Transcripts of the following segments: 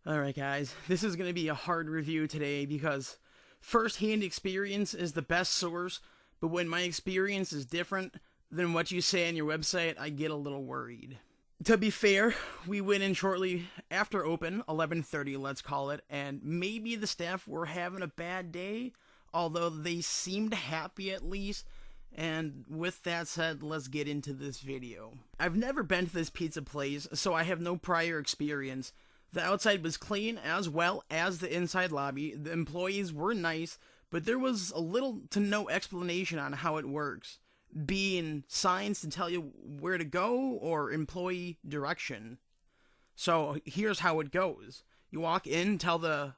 Alright guys, this is going to be a hard review today because first-hand experience is the best source, but when my experience is different than what you say on your website, I get a little worried. To be fair, we went in shortly after open, 11:30 let's call it, and maybe the staff were having a bad day, although they seemed happy at least. And with that said, let's get into this video. I've never been to this pizza place, so I have no prior experience. The outside was clean as well as the inside lobby. The employees were nice, but there was a little to no explanation on how it works, being signs to tell you where to go or employee direction. So here's how it goes. You walk in, tell the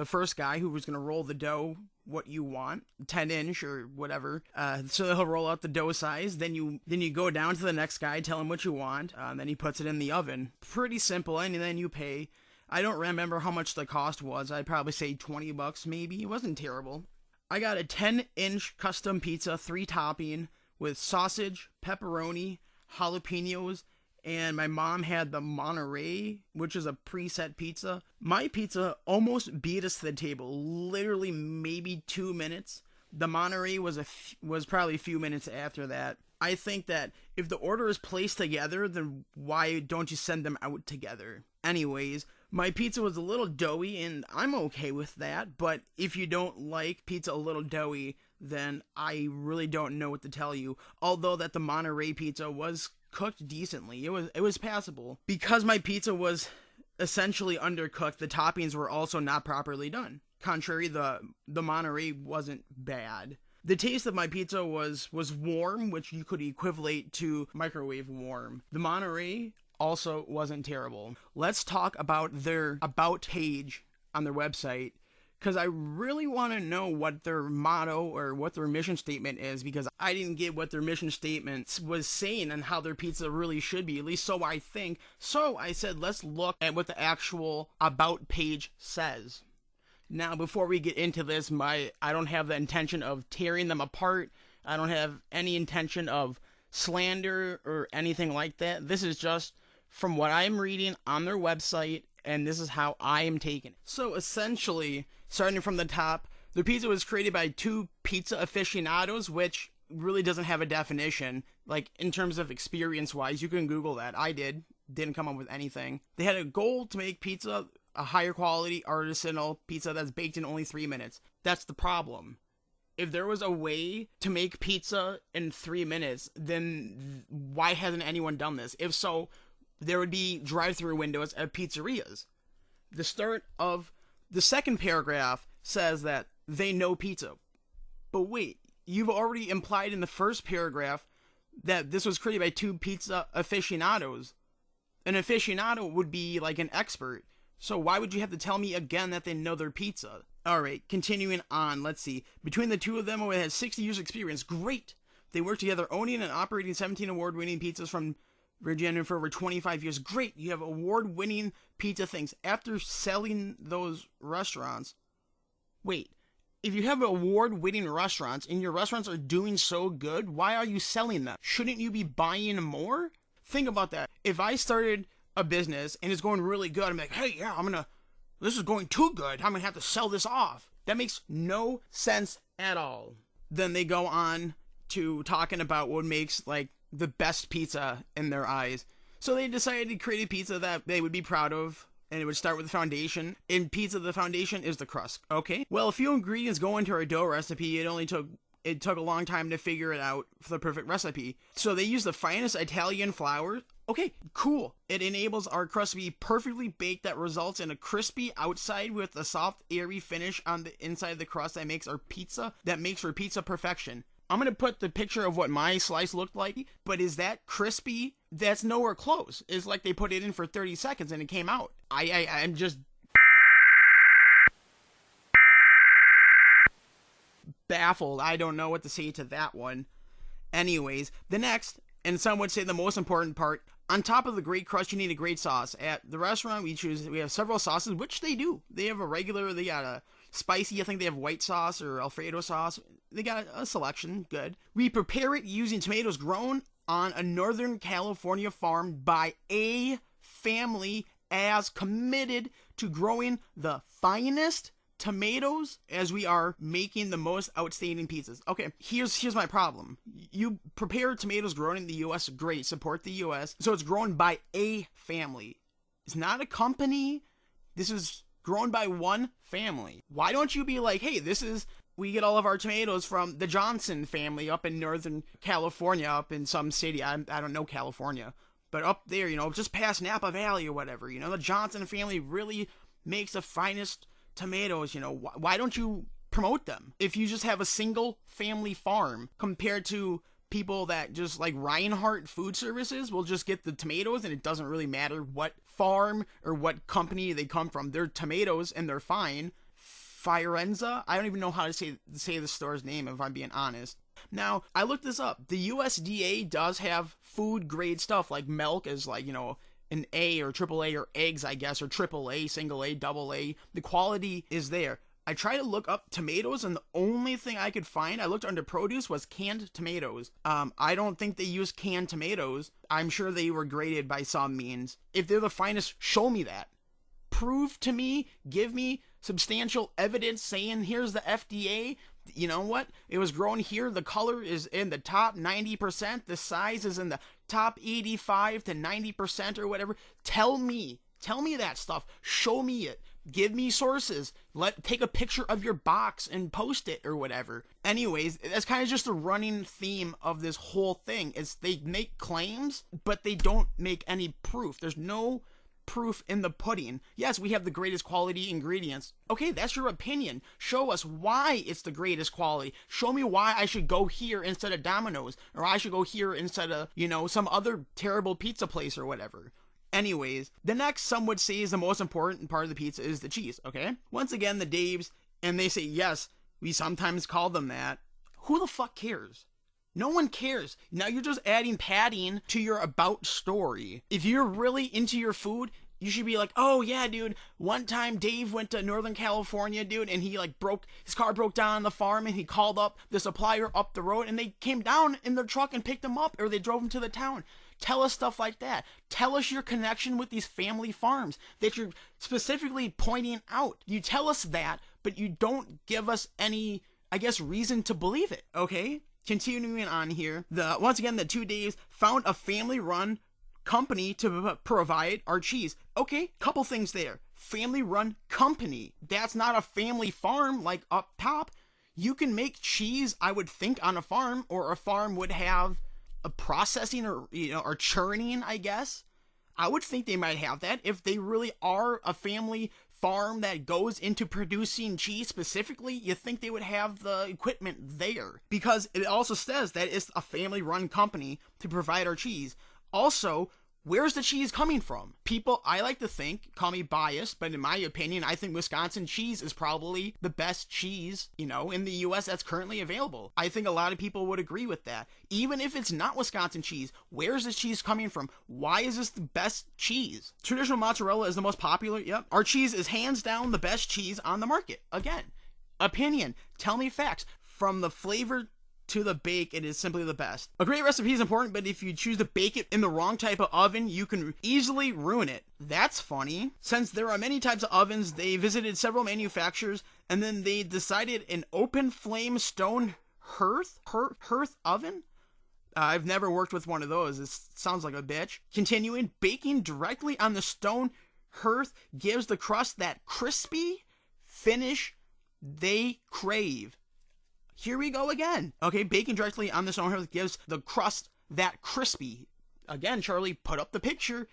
first guy who was going to roll the dough what you want, 10-inch or whatever. So he'll roll out the dough size. Then you go down to the next guy, tell him what you want. Then he puts it in the oven. Pretty simple, and then you pay. I don't remember how much the cost was. I'd probably say $20 maybe. It wasn't terrible. I got a 10-inch custom pizza, 3-topping, with sausage, pepperoni, jalapenos, and my mom had the Monterey, which is a preset pizza. My pizza almost beat us to the table, literally maybe 2 minutes. The Monterey was probably a few minutes after that. I think that if the order is placed together, then why don't you send them out together? Anyways, my pizza was a little doughy, and I'm okay with that, but if you don't like pizza a little doughy, then I really don't know what to tell you. Although that the Monterey pizza was cooked decently. It was passable. Because my pizza was essentially undercooked, the toppings were also not properly done. Contrary, the Monterey wasn't bad. The taste of my pizza was warm, which you could equivalent to microwave warm. The Monterey also wasn't terrible. Let's talk about their about page on their website, because I really want to know what their motto or what their mission statement is, because I didn't get what their mission statement was saying and how their pizza really should be, at least so I think. So I said, let's look at what the actual about page says. Now, before we get into this, I don't have the intention of tearing them apart. I don't have any intention of slander or anything like that. This is just from what I'm reading on their website, and this is how I am taking it. So essentially, starting from the top, the pizza was created by two pizza aficionados, which really doesn't have a definition. Like, in terms of experience-wise, you can Google that. I didn't come up with anything. They had a goal to make pizza a higher quality artisanal pizza that's baked in only 3 minutes. That's the problem. If there was a way to make pizza in 3 minutes, then why hasn't anyone done this? If so, there would be drive-through windows at pizzerias. The start of the second paragraph says that they know pizza. But wait, you've already implied in the first paragraph that this was created by two pizza aficionados. An aficionado would be like an expert. So why would you have to tell me again that they know their pizza? Alright, continuing on, let's see. Between the two of them, who had 60 years experience. Great! They worked together owning and operating 17 award-winning pizzas from Virginia for over 25 years. Great, you have award-winning pizza things. After selling those restaurants, wait, if you have award-winning restaurants and your restaurants are doing so good, why are you selling them? Shouldn't you be buying more? Think about that. If I started a business and it's going really good, I'm like, hey, yeah, this is going too good, I'm gonna have to sell this off. That makes no sense at all. Then they go on to talking about what makes, like, the best pizza in their eyes. So they decided to create a pizza that they would be proud of, and it would start with the foundation. In pizza, the foundation is the crust. Okay, well, a few ingredients go into our dough recipe. It took a long time to figure it out for the perfect recipe. So they use the finest Italian flour. Okay, cool. It enables our crust to be perfectly baked, that results in a crispy outside with a soft, airy finish on the inside of the crust that makes for pizza perfection. I'm going to put the picture of what my slice looked like, but is that crispy? That's nowhere close. It's like they put it in for 30 seconds and it came out. I'm just baffled. I don't know what to say to that one. Anyways, the next, and some would say the most important part, on top of the great crust, you need a great sauce. At the restaurant, we have several sauces, which they do. They have they got a spicy, I think they have white sauce or Alfredo sauce. They got a selection, good. We prepare it using tomatoes grown on a Northern California farm by a family as committed to growing the finest tomatoes as we are making the most outstanding pizzas. Okay, here's my problem. You prepare tomatoes grown in the U.S., great, support the U.S. So it's grown by a family. It's not a company. This is grown by one family. Why don't you be like, hey, we get all of our tomatoes from the Johnson family up in Northern California, up in some city. I don't know California, but up there, just past Napa Valley or whatever. The Johnson family really makes the finest tomatoes. Why don't you promote them? If you just have a single family farm compared to people that just like Reinhardt Food Services will just get the tomatoes and it doesn't really matter what farm or what company they come from. They're tomatoes and they're fine. Firenza? I don't even know how to say the store's name if I'm being honest. Now, I looked this up. The USDA does have food grade stuff like milk is like, an A or triple A or eggs, I guess, or triple A, single A, double A. The quality is there. I tried to look up tomatoes, and the only thing I could find, I looked under produce, was canned tomatoes. I don't think they use canned tomatoes. I'm sure they were graded by some means. If they're the finest, show me that. Prove to me, give me substantial evidence saying here's the FDA. You know what? It was grown here. The color is in the top 90%. The size is in the top 85 to 90% or whatever. Tell me that stuff. Show me it. Give me sources. Take a picture of your box and post it or whatever. Anyways, that's kind of just the running theme of this whole thing. Is they make claims, but they don't make any proof. There's no proof in the pudding. Yes, we have the greatest quality ingredients. Okay, that's your opinion. Show us why it's the greatest quality. Show me why I should go here instead of Domino's, or I should go here instead of, some other terrible pizza place or whatever. Anyways, the next, some would say, is the most important part of the pizza is the cheese, okay? Once again, the Daves, and they say, yes, we sometimes call them that. Who the fuck cares? No one cares. Now you're just adding padding to your about story. If you're really into your food, you should be like, oh yeah, dude, one time Dave went to Northern California, dude, and he his car broke down on the farm, and he called up the supplier up the road, and they came down in their truck and picked him up, or they drove him to the town. Tell us stuff like that. Tell us your connection with these family farms that you're specifically pointing out. You tell us that, but you don't give us any, reason to believe it, okay? Continuing on here, once again, the two Daves found a family-run company to provide our cheese. Okay, couple things there. Family-run company. That's not a family farm like up top. You can make cheese, I would think, on a farm, or a farm would have a processing or churning, I guess. I would think they might have that if they really are a family farm that goes into producing cheese specifically. You think they would have the equipment there, because it also says that it's a family run company to provide our cheese. Also, where's the cheese coming from? People, I like to think, call me biased, but in my opinion, I think Wisconsin cheese is probably the best cheese, in the U.S. that's currently available. I think a lot of people would agree with that. Even if it's not Wisconsin cheese, where's this cheese coming from? Why is this the best cheese? Traditional mozzarella is the most popular. Yep. Our cheese is hands down the best cheese on the market. Again, opinion. Tell me facts. From the flavor to the bake, it is simply the best. A great recipe is important, but if you choose to bake it in the wrong type of oven, you can easily ruin it. That's funny. Since there are many types of ovens, they visited several manufacturers, and then they decided an open flame stone hearth oven? I've never worked with one of those. It sounds like a bitch. Continuing, baking directly on the stone hearth gives the crust that crispy finish they crave. Here we go again. Okay, baking directly on the stone hearth gives the crust that crispy. Again, Charlie, put up the picture.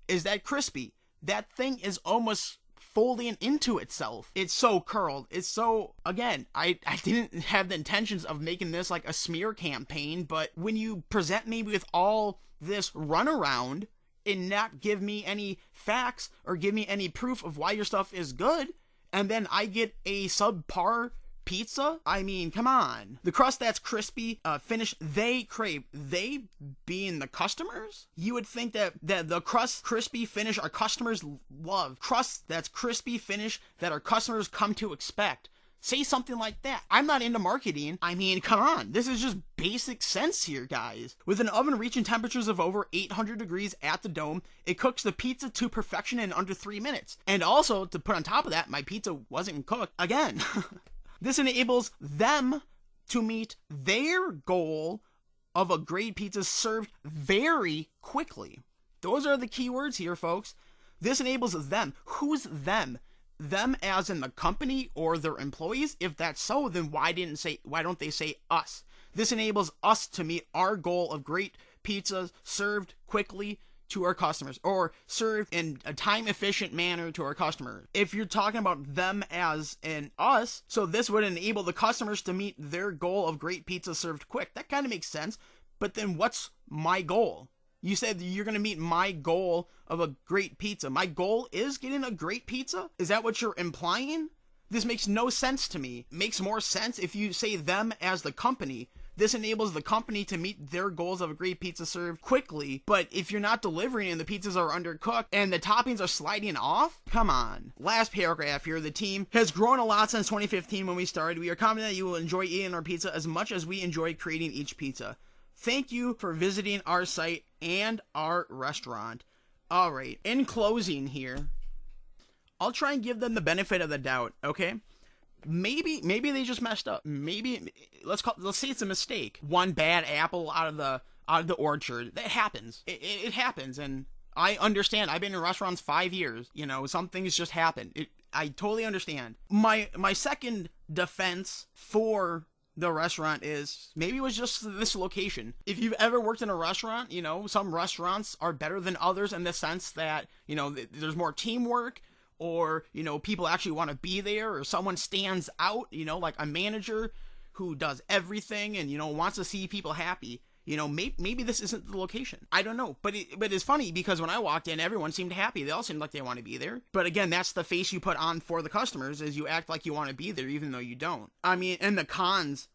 Is that crispy? That thing is almost folding into itself. It's so curled. It's so, again, I didn't have the intentions of making this like a smear campaign, but when you present me with all this runaround and not give me any facts or give me any proof of why your stuff is good, and then I get a subpar pizza? I mean, come on. The crust that's crispy, finish they crave. They being the customers? You would think that the crust crispy finish our customers love. Crust that's crispy finish that our customers come to expect. Say something like that. I'm not into marketing. I mean, come on. This is just basic sense here, guys. With an oven reaching temperatures of over 800 degrees at the dome, it cooks the pizza to perfection in under 3 minutes. And also, to put on top of that, my pizza wasn't cooked again. This enables them to meet their goal of a great pizza served very quickly. Those are the key words here, folks. This enables them. Who's them? Them as in the company or their employees? If that's so, then why don't they say us? This enables us to meet our goal of great pizzas served quickly to our customers, or served in a time-efficient manner to our customers. If you're talking about them as in us, so this would enable the customers to meet their goal of great pizza served quick. That kind of makes sense, but then what's my goal? You said you're going to meet my goal of a great pizza. My goal is getting a great pizza? Is that what you're implying? This makes no sense to me. It makes more sense if you say them as the company. This enables the company to meet their goals of a great pizza served quickly. But if you're not delivering and the pizzas are undercooked and the toppings are sliding off, come on. Last paragraph here. The team has grown a lot since 2015 when we started. We are confident that you will enjoy eating our pizza as much as we enjoy creating each pizza. Thank you for visiting our site and our restaurant. All right, in closing here, I'll try and give them the benefit of the doubt, okay? Maybe they just messed up. Maybe let's say it's a mistake. One bad apple out of the orchard. That happens. It happens, and I understand. I've been in restaurants 5 years. You know, some things just happen. I totally understand. My second defense for the restaurant is maybe it was just this location. If you've ever worked in a restaurant, you know, some restaurants are better than others in the sense that, you know, there's more teamwork, or, you know, people actually want to be there, or someone stands out, you know, like a manager who does everything and, you know, wants to see people happy. You know, maybe this isn't the location. I don't know. But it's funny because when I walked in, everyone seemed happy. They all seemed like they want to be there. But again, that's the face you put on for the customers, is you act like you want to be there even though you don't. I mean, and the cons,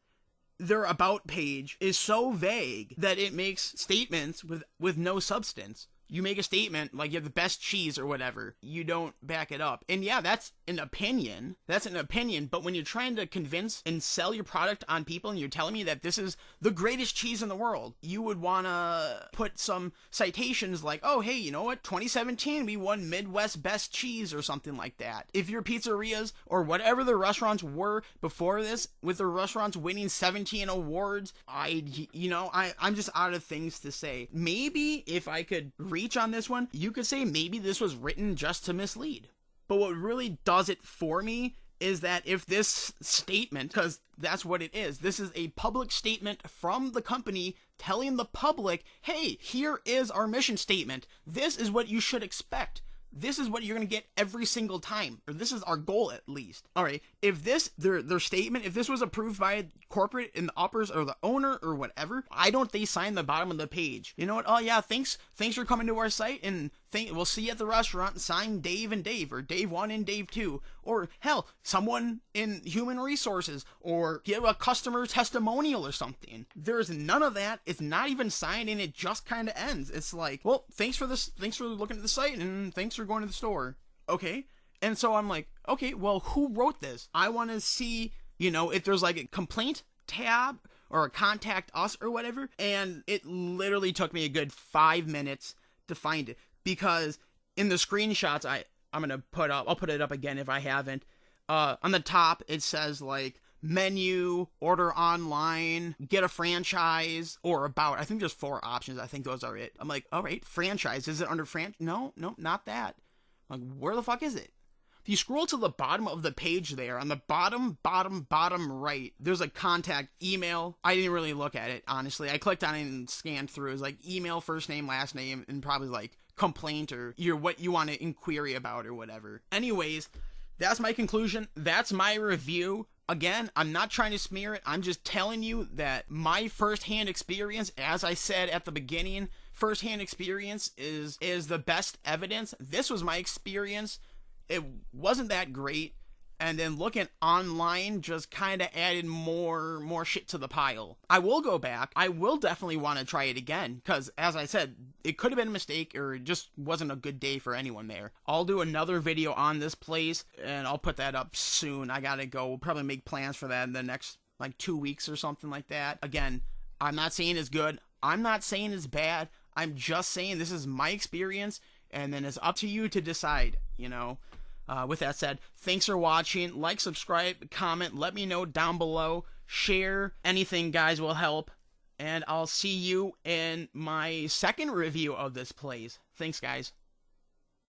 their about page is so vague that it makes statements with no substance. You make a statement like you have the best cheese or whatever. You don't back it up. And yeah, that's an opinion. That's an opinion. But when you're trying to convince and sell your product on people and you're telling me that this is the greatest cheese in the world, you would want to put some citations like, oh, hey, you know what? 2017, we won Midwest Best Cheese or something like that. If your pizzerias or whatever the restaurants were before this, with the restaurants winning 17 awards, I'm just out of things to say. Maybe if I could reach on this one, you could say maybe this was written just to mislead. But what really does it for me is that if this statement, because that's what it is, this is a public statement from the company telling the public, hey, here is our mission statement. This is what you should expect. This is what you're going to get every single time, or this is our goal at least. All right, if this, their statement, if this was approved by corporate in the uppers or the owner or whatever, why don't they sign the bottom of the page? You know what? Oh yeah, thanks for coming to our site, and we'll see you at the restaurant, and sign Dave and Dave, or Dave 1 and Dave 2, or hell, someone in human resources, or give a customer testimonial or something. There's none of that. It's not even signed, and it just kind of ends. It's like, well, thanks for looking at the site, and thanks for going to the store. Okay. And so I'm like, okay, well, who wrote this? I want to see, you know, if there's like a complaint tab or a contact us or whatever. And it literally took me a good 5 minutes to find it, because in the screenshots I'll put it up again if I haven't. On the top, it says like menu, order online, get a franchise, or about. I think there's 4 options. I think those are it. I'm like, all right, franchise. Is it under No, not that. I'm like, where the fuck is it? If you scroll to the bottom of the page there, on the bottom right, there's a contact email. I didn't really look at it, honestly. I clicked on it and scanned through. It was like email, first name, last name, and probably like complaint or what you want to inquiry about or whatever. Anyways, that's my conclusion. That's my review. Again, I'm not trying to smear it. I'm just telling you that my firsthand experience, as I said at the beginning, firsthand experience is the best evidence. This was my experience. It wasn't that great. and then looking online just kind of added more shit to the pile. I will go back. I will definitely want to try it again, because as I said, it could have been a mistake, or it just wasn't a good day for anyone there. I'll do another video on this place, and I'll put that up soon. I gotta go probably make plans for that in the next like 2 weeks or something like that. Again, I'm not saying it's good. I'm not saying it's bad. I'm just saying this is my experience, and then it's up to you to decide, you know. With that said, thanks for watching. Like, subscribe, comment, let me know down below. Share, anything, guys, will help. And I'll see you in my second review of this place. Thanks, guys.